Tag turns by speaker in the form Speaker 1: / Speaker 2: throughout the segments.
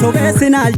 Speaker 1: sobeessinaa.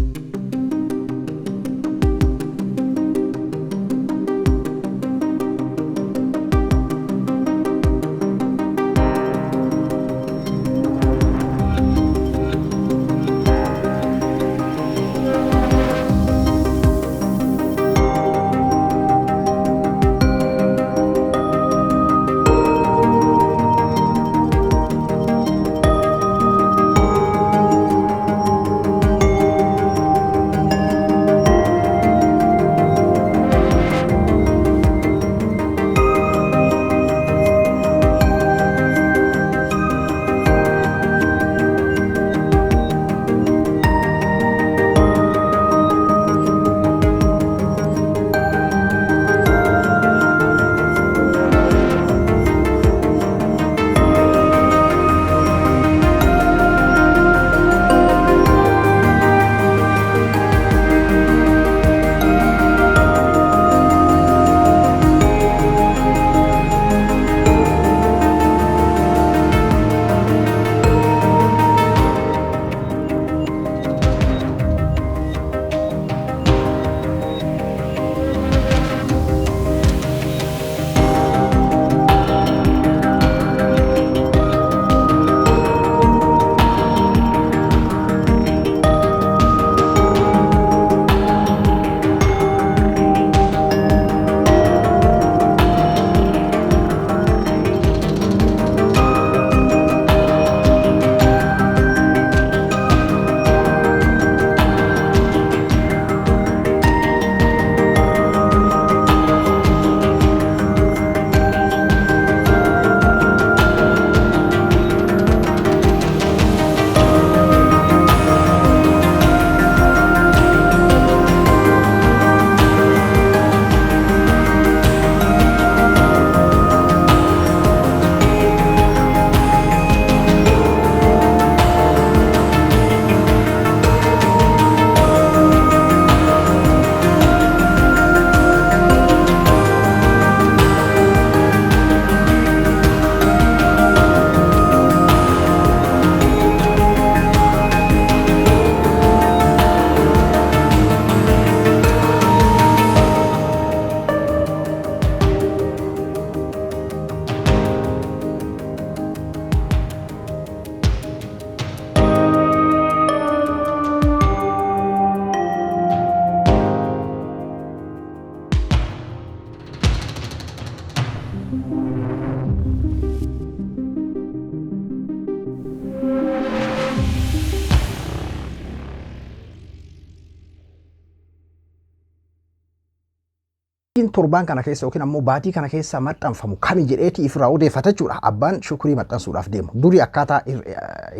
Speaker 2: Turban kana keessa yookiin ammoo baatii kana keessa maxxanfamu kami jedheeti ifraa odeeffatachuudha. Abbaan Shukrii maxxansuudhaaf deemu. Durii akkaataa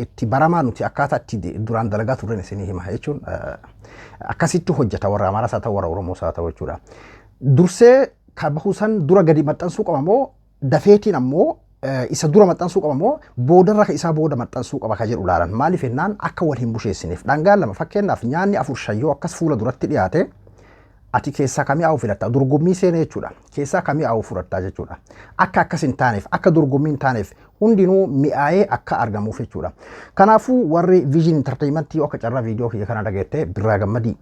Speaker 2: itti baramaa nuti akkaataa itti duraan dalagaa turre isinii hima jechuun akkasitti hojjeta warra Amaaraa haa ta'u warra Oromoo haa ta'u jechuudha. Dursee kabahu san dura gadi maxxansuu qaba moo dafeetiin ammoo isa dura maxxansuu qaba moo boodarra ka isaa booda maxxansuu qaba ka jedhu laalan. Maaliif jennaan akka wal hin busheessineef dhangaan lama fakkeenyaaf nyaanni 4 shayyoo akkas fuula duratti dhiyaate ati keessaa kamii awu filatta dorgommii seenee jechuudha. Keessaa kamii awu fudhatta jechuudha. Akka akkas hin taaneef akka dorgommii hin taaneef hundinuu mi'aayee akka argamuuf jechuudha. Kanaafuu warri Vision Entertainment akka carraa viidiyoo kiyya kana dhageette Birraa Gammadii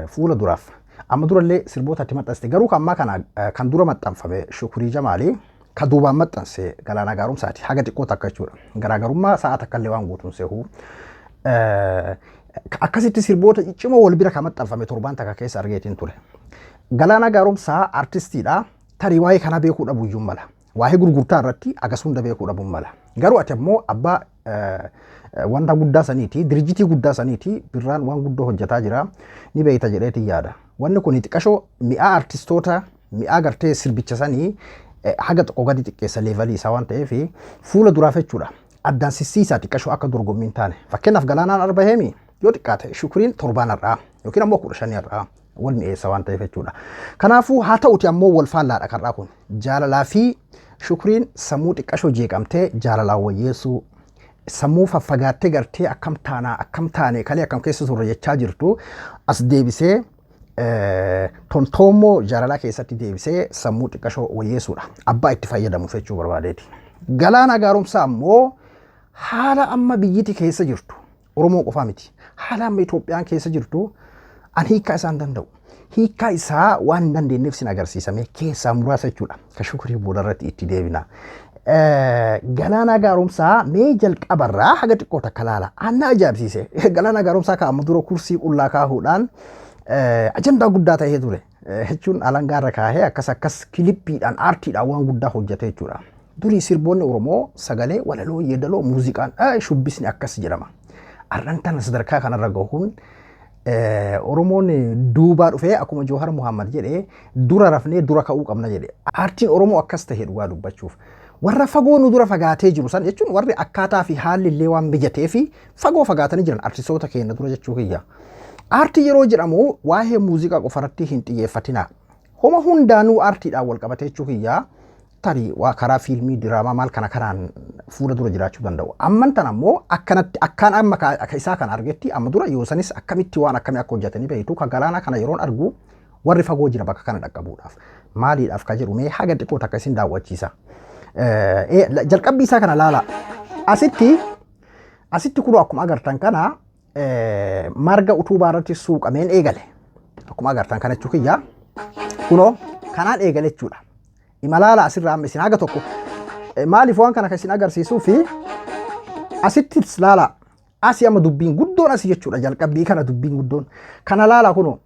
Speaker 2: fuula duraaf amma durallee sirboota itti maxxanste garuu kan ammaa kana kan dura maxxanfame Shukrii Jamaalii ka duubaan maxxanse Galaanaa Gaaromsaati haga xiqqoo takka jechuudha. Garaagarummaa sa'aa takka illee waan guutuun seehuu akkasitti sirboota ciccimoo wal bira kan maxxanfame torban takka keessa argeetiin ture. Galaanaa Gaaromsaa artistiidha. Tarii waa'ee kana beekuu dhabu iyyuu mala. Waa'ee gurgurtaa irratti agas hunda beekuu dhabu mala. Garuu ati ammoo abbaa wanta guddaa saniiti, dirjitii guddaa saniiti, Birraan waan guddoo hojjetaa jira. Ni beeyta jedheetiin yaada. Wanni kun xiqqashoo mi'aa artistoota, mi'aa gartee sirbicha sanii haga tokko gadi xiqqeessa leevalii isaa waan ta'eef fuula duraaf jechuudha. Addaan sissiisaa xiqqashoo akka dorgommiin taane. Fakkeenyaaf Galaanaan Arbaheemi yoo xiqqaate Shukriin torbaan irraa yookiin ammoo 15 irraa wal mi'eessa waan ta'eef jechuudha. Kanaafuu haa ta'uti ammoo wal faallaadha karraa kun. Jaalalaa fi Shukriin sammuu xiqqashoo jeeqamtee jaalalaan wayyeessuu sammuu faffagaattee gartee akkam taane kalee akkam keessa turre jechaa jirtu as deebisee tontoommoo jaalalaa keessatti deebisee sammuu xiqqashoo wayyeessuudha. Abbaa itti fayyadamuuf jechuu barbaadeeti. Galaanaa Gaaromsaa ammoo haala amma biyyiti keessa jirtu Oromoo qofaa miti. Haala amma Itoophiyaan keessa jirtu ani hiikaa isaan danda'u. Hiikaa isaa waan hin dandeenyeef sin agarsiisame keessaa muraasa jechuudha. Ka Shukurii booda irratti itti deebina. Galaana gaaromsaa mee jalqabarraa haga xiqqoo takka laala. Anna ajaa'ibsiise. Galaana gaaromsaa ka amma dura kursii qullaa kaahuudhaan ajandaa guddaa ta'ee ture. Jechuun alangaarra kaahee akkas kilippiidhaan aartiidhaan waan guddaa hojjete jechuudha. Durii sirboonni Oromoo sagalee walaloo yeedaloo muuziqaan shubbisni akkas jedhama. Arrantan sadarkaa kanarra gahuun Oromoon duubaa dhufee akkuma Jawhar Muhammad jedhee dura rafnee dura ka'uu qabna jedhe. Aartiin Oromoo akkas ta'e dhugaa dubbachuuf. Warra fagoo nu dura fagaatee jiru san jechuun warri akkaataa fi haalli illee waan mijatee fi fagoo fagaatanii jiran artistoota keenya dura jechuu kiyya. Aartii yeroo jedhamu waa'ee muuziqaa qofarratti hin xiyyeeffatina. Homa hundaanuu aartiidhaan wal qabatee jechuu kiyya. Tarii waa karaa fiilmii diraamaa maal kana kanaan fuula dura jiraachuu danda'u. Amman tan ammoo akkaan amma isaa kana argetti amma dura yoosanis akkamitti waan akkamii akka hojjetanii beektu ka galaana kana yeroon argu warri fagoo jira bakka kana dhaqqabuudhaaf. Maaliidhaaf ka jedhu mee haga xiqqoo takka isin daawwachiisa. Jalqabbii isaa kana laala. Asitti kunoo akkuma agartan kana marga utubaa irratti suuqameen eegale. Akkuma agartan kana jechuu kiyya. Kunoo kanaan eegale jechuudha. Imalaala asirraa amma isin haga tokko maaliif waan kana kan isin agarsiisuu fi asittis laala asii amma dubbiin guddoon asii jechuudha jalqabbii kana dubbiin guddoon kana laala kuno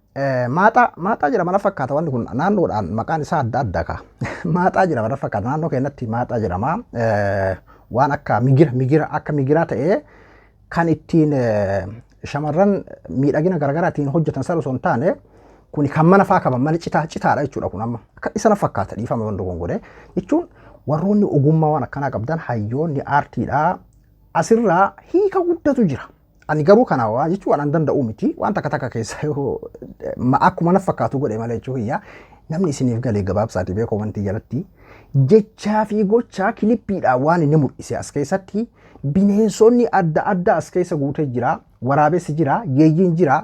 Speaker 2: maaxaa jedhama na fakkaata wanni kun naannoodhaan maqaan isaa adda ka maaxaa jedhama na fakkaata naannoo keenyatti maaxaa jedhama waan akka migira ta'ee kan ittiin shamarran miidhagina garagaraa ittiin hojjetan sana osoo hin taane kun kan mana faa qaban mana citaadha jechuudha kun amma akka isa na fakkaata dhiifame wanda gongode jechuun warroonni ogummaa waan akkanaa qabdan hayyoonni aartiidhaa asirraa hiika guddatu jira. Ani garuu kana waa jechuun waan danda'u miti waan takka keessa akkuma na fakkaatu godhe malee jechuudha namni isiniif galee gabaabsaati beekoo wanti jalatti jechaa fi gochaa kilippiidhaa waan inni mul'ise as keessatti bineensonni adda addaa as keessa guutee jira waraabessi jira yeeyyiin jira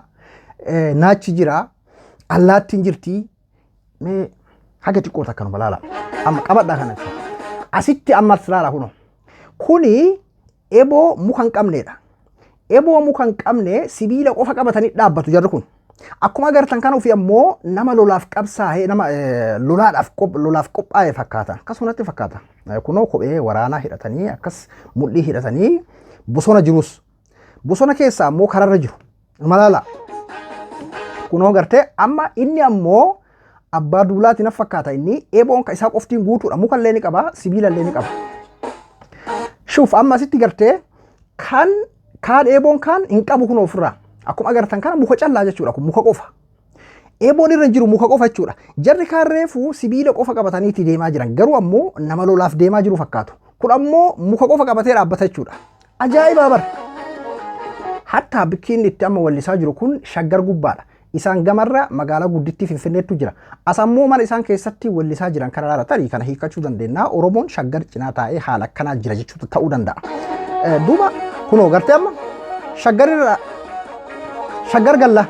Speaker 2: naachi jira. Allaattiin jirti mee haga xiqqoo takka nu laala amma qabadhaa kanatti asitti ammas laala kuno kuni eboo muka hin qabneedha. Eboo muka hin qabne sibiila qofa qabatanii dhaabbatu jarri kun akkuma agartan kana ofii ammoo nama lolaaf qabsaa'ee nama lolaaf qophaa'ee fakkaata akkasumatti fakkaata kunoo kophee waraanaa hidhatanii akkas mul'ii hidhatanii bosona jirus bosona keessa ammoo kararra jiru malaala. Kunoo gartee amma inni ammoo abbaa duulaati na fakkaata inni eboon ka isaa qoftiin guutuudha muka illee ni qaba sibiila illee ni qaba. Shuuf amma asitti gartee kaan eboon kaan hin qabu kun ofirraa akkuma agartan kana muka callaa jechuudha kun muka qofa. Eboon irra jiru muka qofa jechuudha. Jarri kaan reefuu sibiila qofa qabataniitti deemaa jiran garuu ammoo nama lolaaf deemaa jiru fakkaatu. Kun ammoo muka qofa qabatee dhaabbata jechuudha. Ajaa'ibaa bara. Hatta bikkiin itti amma wallisaa jiru kun shaggar gubbaadha. Isaan gamarra magaalaa guddittii Finfinneetu jira. Asammoo mana isaan keessatti wallisaa jiran kana laala tarii kana hiikachuu dandeenya. Oromoon shaggar cinaa taa'ee haala akkanaa jira jechuudha ta'uu danda'a. Duuba kunoo gartee amma shaggar galla.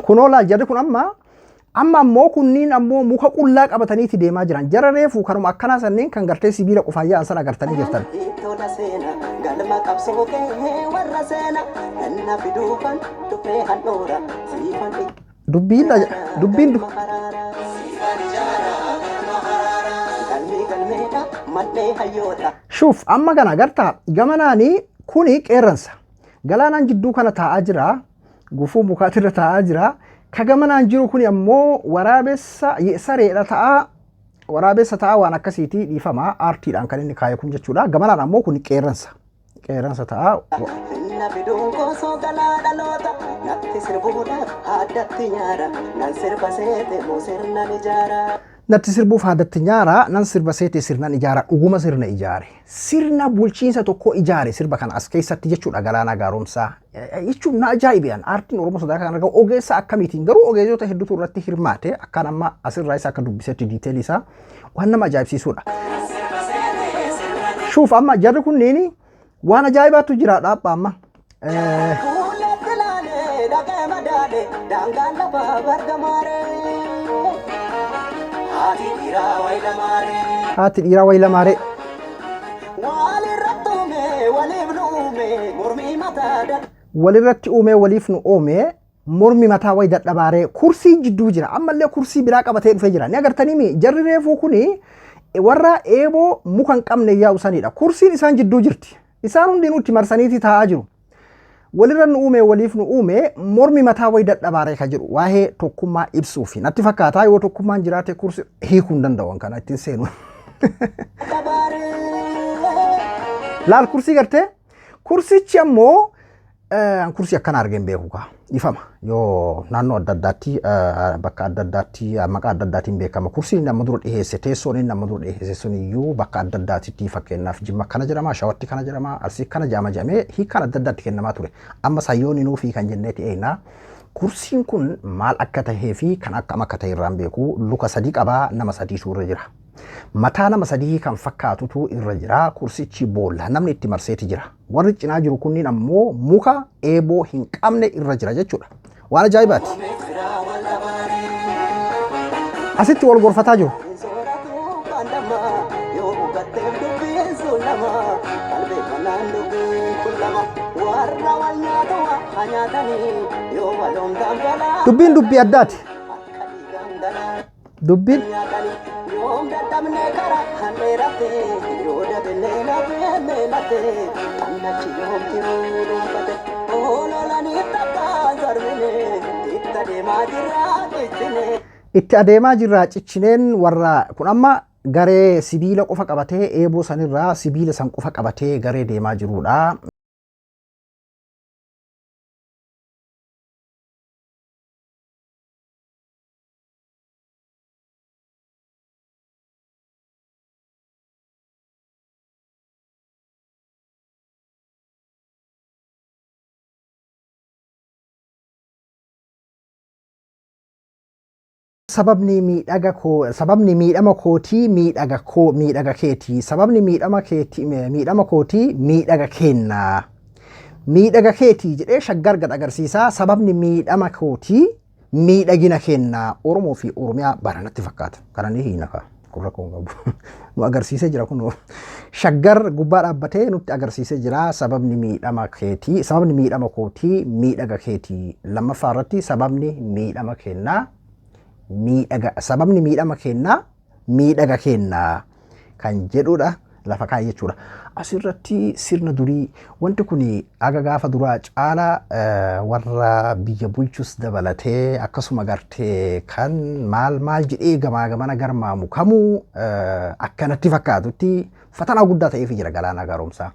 Speaker 2: Kunoo laal jarri kun amma ammoo kunniin ammoo muka qullaa qabataniiti deemaa jiran. Jara reefuu kanuma akkanaa sanneen kan gartee sibiila qofaa yaa'an sana agartanii jirtan. Dubbiin Shuuf amma kana agartaa gamanaanii kuni qeerransa. Galaanaan jidduu kana taa'aa jira. Gufuu mukaatirra taa'aa jira. Ka gamanaan jiru kuni ammoo waraabessa sareedha ta'a. Waraabessa ta'a waan akkasiitii dhiifama aartiidhaan kan inni kaayee kun jechuudha. Gamanaan ammoo kuni qeerransa. Qeerransa ta'a. Natti sirbuuf haadatti nyaara nan sirba seete sirnan ijaara dhuguma sirna ijaare. Sirna bulchiinsa tokko ijaare sirba kana as keessatti jechuudha galaana gaaromsaa. Jechuun na ajaa'ibiyaan aartiin Oromoo sadarkaa kana argamu ogeessa akkamiitiin garuu ogeessota hedduutu irratti hirmaate akkaan amma asirraa isa akka dubbisetti diiteelii isaa waan nama ajaa'ibsiisudha. Shuuf amma jarri kunniin waan ajaa'ibaatu jira dhaabba amma. Haati dhiiraa wayi lamaaree. walirratti uumee waliif nu uumee mormi mataa wayi dadhabaaree kursii jidduu jira ammallee kursii biraa qabatee dhufee jira ni agartanii jarri reefuu kuni warra eeboo muka hin qabne yaa'u sanidha kursiin isaan jidduu jirti isaan hundinuu itti marsaniiti taa'aa jiru walirra nu uumee waliif nu uumee mormi mataa wayi dadhabaaree ka jiru waa'ee tokkummaa ibsuufi natti fakkaataa yoo tokkummaan jiraate kursi hiikuu hin danda'u kana ittiin seenu laal kursii gartee kursichi ammoo kursi akkana argeen beeku ka ifama yoo naannoo adda addaatti bakka adda addaatti maqaa adda addaatiin beekama kursiin nama dura dhiheesse teessoon nama dura dhiheesse sun iyyuu bakka adda addaatti fakkeenyaaf jimma kana jedhama shawatti kana jedhama arsii kana jedhama jedhamee hiikaan adda addaatti kennamaa ture amma sayyoon nuufi kan jenneeti eeyna kursiin kun maal akka tahee fi kan akkam akka ta'e irraan beeku luka sadii qabaa nama sadii irra jira mataa nama sadii kan fakkaatutu irra jira kursichi boolla namni itti marseeti jira warri cinaa jiru kunniin ammoo muka eeboo hin qabne irra jira jechuudha waan ajaa'ibaati asitti wal gorfataa jiru dubbiin dubbii addaati dubbiin itti adeemaa jirra ciccineen warra kun amma garee sibiila qofa qabatee eeboo sanirraa sibiila san qofa qabatee garee deemaa jirudha sababni miidhama kootii miidhaga keetii sababni miidhama kootii miidhaga kennaa miidhaga keetii jedhee shaggar gad agarsiisaa sababni miidhama kootii miidhagina kennaa Oromoo fi Oromiyaa baranatti fakkaata kanani hiinaka kurra koon qabu nu agarsiisee jira kun shaggar gubbaa dhaabbatee nutti agarsiisee jira sababni miidhama keetii sababni miidhama kootii miidhaga keetii lammaffaa irratti sababni miidhama kennaa sababni miidhama kennaa miidhaga kennaa kan jedhudha lafa kaa'e jechuudha asirratti sirna durii wanti kun aga gaafa duraa caala warra biyya bulchus dabalatee akkasuma gartee kan maal jedhee gamaa gamana garmaamu kamuu akkanatti fakkaatutti fatanaa guddaa ta'eef jira galaana gaaromsaa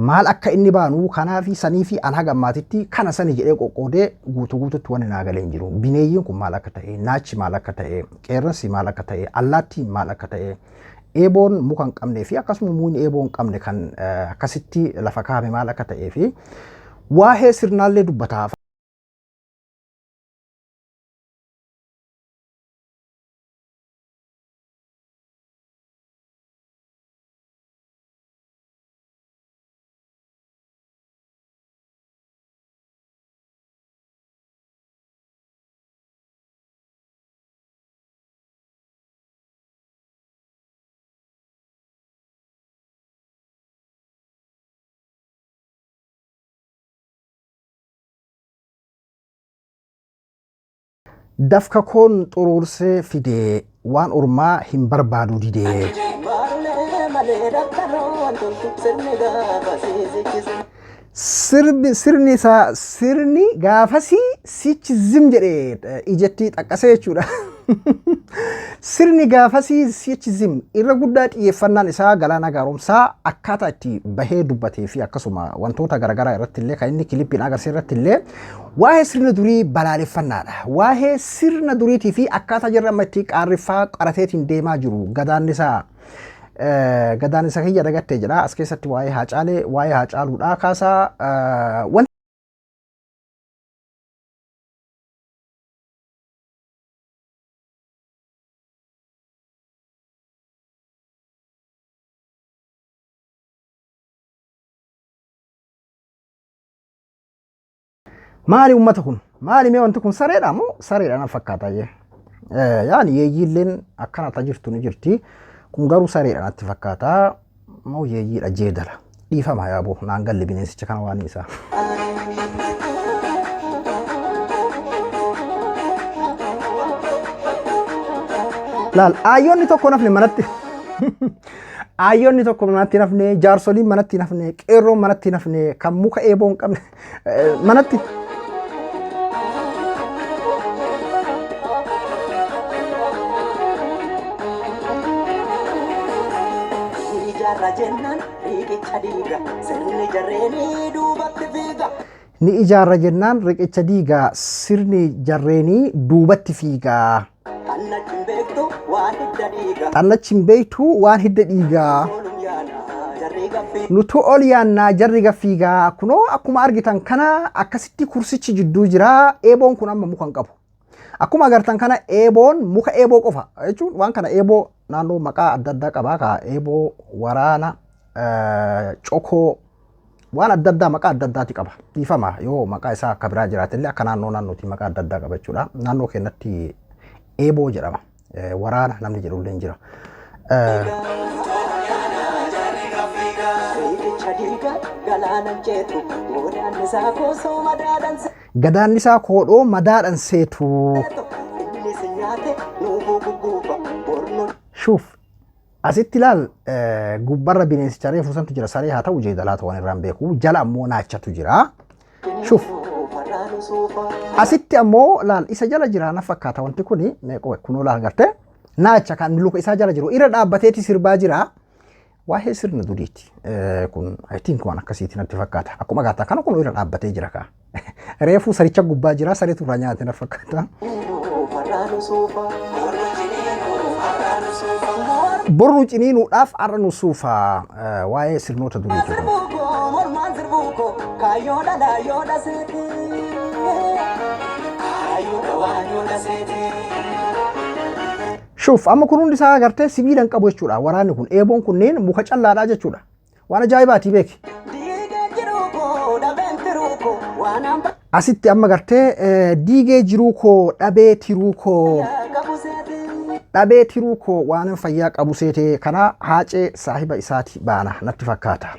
Speaker 2: maal akka inni baanu kanaafi saniifi an haga ammaatitti kana sani jedhee qoqqoodee guutuutti wanni naagaleen jiru bineeyyiin kun maal akka ta'e naachi maal akka ta'e qeerransi maal akka ta'e allaattiin maal akka ta'e eeboon muka hin qabnee fi akkasuma muuni eeboo hin qabne kan akkasitti lafa kaa'ame maal akka ta'ee fi waa'ee sirnaallee dubbataa dafka koon xuruursee fidee waan ormaa hin barbaadu didee sirni gaafasii sichi zim jedhee ijatti xaqqasee jechuudha sirni gaafasii sichi zim irra guddaa xiyyeeffannaan isaa galaana gaaromsaa akkaataa itti bahee dubbatee fi akkasuma wantoota garaagaraa irratti illee kan inni kilippiin agarsiise irratti illee waa'ee sirna durii balaaleffannaadha waa'ee sirna duriitii fi akkaataa jirra amma itti qaarriffaa qarateetiin deemaa jiru gadaan isa kiyya dagattee jedha as keessatti waa'ee haacaaluudhaa kaasaa maali ummata kun maali mee wanti kun sareedha moo sareedha na fakkaata yaani yeeyyiilleen akkana ta jirtu ni jirti kun garuu sareedha natti fakkaata moo yeeyyiidha jeedala dhiifama yaaboo naan galli bineensicha kana waan isaa. Laal ayyoonni tokko nafne manatti ayyoonni tokko manatti nafne jaarsoliin manatti nafne qeerroon manatti nafne kan muka eeboo hin qabne manatti. Ni ijaarra jennaan riqicha diigaa sirni jarreenii duubatti fiigaa. Xannachi hin beektu waan hidda dhiigaa. Nutu ol yaannaa jarri gaffiigaa. Kunoo akkuma argitan kana akkasitti kursichi jidduu jira. Eeboon kun amma muka hin qabu. Akkuma agartan kana eeboon muka eeboo qofa jechuun waan kana eeboo naannoo maqaa adda addaa qaba. Ka eeboo waraana cokoo waan adda addaa maqaa adda addaati qaba. Dhiifama yoo maqaa isaa akka biraa jiraatillee akka naannootti maqaa adda addaa qaba jechuudha. Naannoo keenyatti eeboo jedhama. Waraana namni jedhullee hin jira. Gadaanni isaa koodhoo madaadhaan seetu. Shuuf asitti ilaal gubbarra bineensicha reefu santu jira. Saree haa ta'u jeedalaa ta'uu irraan beeku. Jala ammoo naachatu jira. Shuuf asitti ammoo laal isa jala jira na fakkaata wanti kuni meeqoo kunoo laal gartee naacha kan luka isaa jala jiru irra dhaabbateeti sirbaa jira. Waa'ee sirna duriiti kun I think waan akkasiitiin natti fakkaata. Akkuma gaataa kana kun irra dhaabbatee jira ka. Reefu saricha gubbaa jira sareetu irraa nyaate na fakkaata. Borru ciniinuudhaaf arra nu suufa waa'ee sirnoota duriiti kun. Shuuf amma kun hundi isaa agartee sibiila hin qabu jechuudha. Waraanni kun eeboon kunneen muka callaadhaa jechuudha. Waan ajaa'ibaati beeki. Asitti amma agartee diigee jiruu koo dhabee tiruu koo. Dhabee tiruu koo waan fayyaa qabu seetee kana haacee saahiba isaati baana natti fakkaata.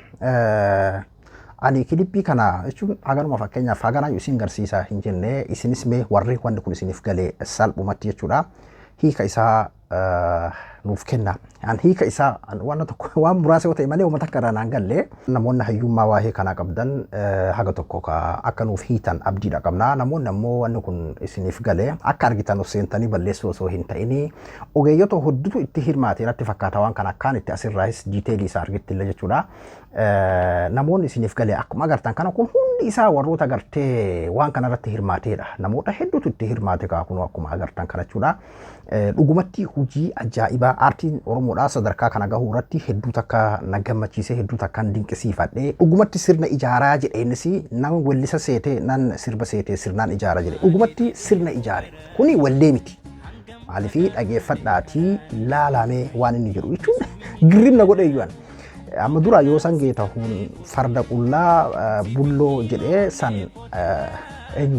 Speaker 2: Ani kilipii kana jechuun haganuma fakkeenyaaf haganaa isin garsiisaa hin jenne isinis mee warri wanti kun isiniif galee salphumatti jechuudha. Hiika isaa nuuf kenna. An hiika isaa waan tokko waan muraasa yoo ta'e malee uummata akka irraan galle namoonni hayyummaa waa'ee kanaa qabdan haga tokko akka nuuf hiitan abdiidha qabna. Namoonni ammoo wanni kun isiniif galee akka argitan of seentanii balleessuu osoo hin ta'ini ogeeyyota hedduutu itti hirmaate natti fakkaata waan kana akkaan itti asirraayis diiteelii isaa argittillee jechuudha. Namoonni isiniif galee akkuma agartan kana kun hundi isaa warroota agartee waan kana irratti hirmaateedha. Namoota hedduutu itti hirmaate kun akkuma agartan kana jechuudha. Dhugumatti hojii ajaa'ibaa aartiin Oromoodhaa sadarkaa kana gahuu irratti hedduu takka na gammachiisee hedduu takka dinqisiifadhe. Dhugumatti sirna ijaaraa jedheenis nama wellisa seetee nan sirba seetee sirnaan ijaara jedhe. Dhugumatti sirna ijaare. Kuni wallee miti. Maaliifii dhageeffadhaatii laalamee waan inni jedhu jechuun girribna godhe iyyuu. Amma dura yoo san geetahuun farda qullaa bulloo jedhee san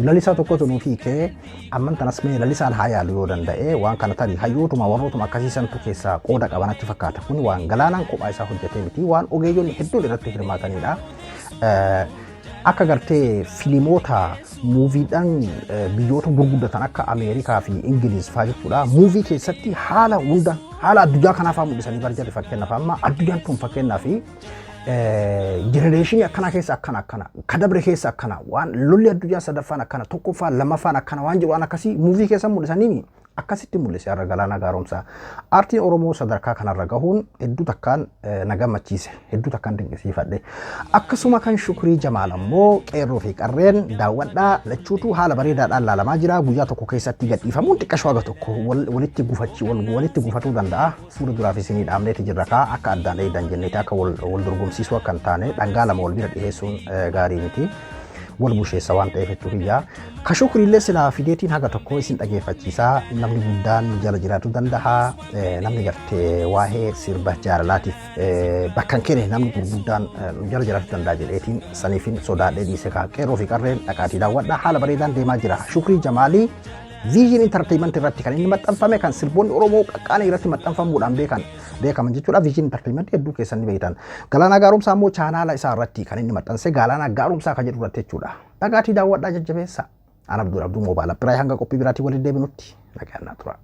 Speaker 2: lalisaa tokkotu nuuf hiikee amman tanas mee lalisaan haa yaalu yoo danda'e waan kana tarii hayyootuma warrootuma akkasiisantu keessaa qooda qabanatti fakkaata. Kun waan galaanaan kophaa isaa hojjetee miti waan ogeeyyoonni hedduun irratti hirmaatanidha. Akka gartee filimoota muuviidhaan biyyoota gurguddatan akka Ameerikaa fi Ingiliz fa'aa jechuudha. Muuvii keessatti haala hunda haala addunyaa kanaafaa mul'isanii barjaa fakkeenyaaf amma addunyaan tun fakkeenyaaf generation akkana keessa akkana kadabre keessa akkana waan lolli addunyaa sadaffaan akkana tokkoffaan lamaffaan akkana waan jiru waan akkasii muuvii keessa mul'isanii akkasitti mul'ise har'a galaana gaaromsaa. Aartiin Oromoo sadarkaa kanarra gahuun hedduu takkaan na gammachiise hedduu takkaan dinqisiifadhe. Akkasuma kan Shukrii Jamaal ammoo qeerroo fi qarreen daawwadhaa lachuutu haala bareedaadhaan laalamaa jira. Guyyaa tokko keessatti gadhiifamuun xiqqashoo aga tokko walitti gufatuu danda'a. Fuula duraaf isinii dhaabneeti jirra kaa akka addaan eedan jenneeti akka wal dorgomsiisuu akka hin taane dhangaa lama wal bira dhiyeessuun gaarii miti. Wal busheessa waan ta'eef jechuudha. Ka Shukriillee silaa fideetiin haga tokko isin dhageeffachiisaa namni guddaan jala jiraatu danda'a. Namni gartee waa'ee sirba jaalalaatiif bakka hin kenne namni gurguddaan jala jiraatu danda'a jedheetiin saniifin sodaadhee dhiise kaa qeerroo fi qarreen dhaqaatii daawwadhaa haala bareedaan deemaa jira. Shukrii Jamaalii Vision Entertainment irratti kan inni maxxanfame kan sirboonni Oromoo qaqqaanii irratti maxxanfamuudhaan beekaman jechuudha. Vision Entertainment hedduu keessan ni beektan. Galaanaa Gaaromsaa immoo chaanaala isaa irratti kan inni maxxanse Galaanaa Gaaromsaa kan jedhu irratti jechuudha. Dhagaatii daawwadhaa jajjabeessa. Ana Abduu Moobaala biraa hanga qophii biraatii waliin deebinutti nagaan naa tura.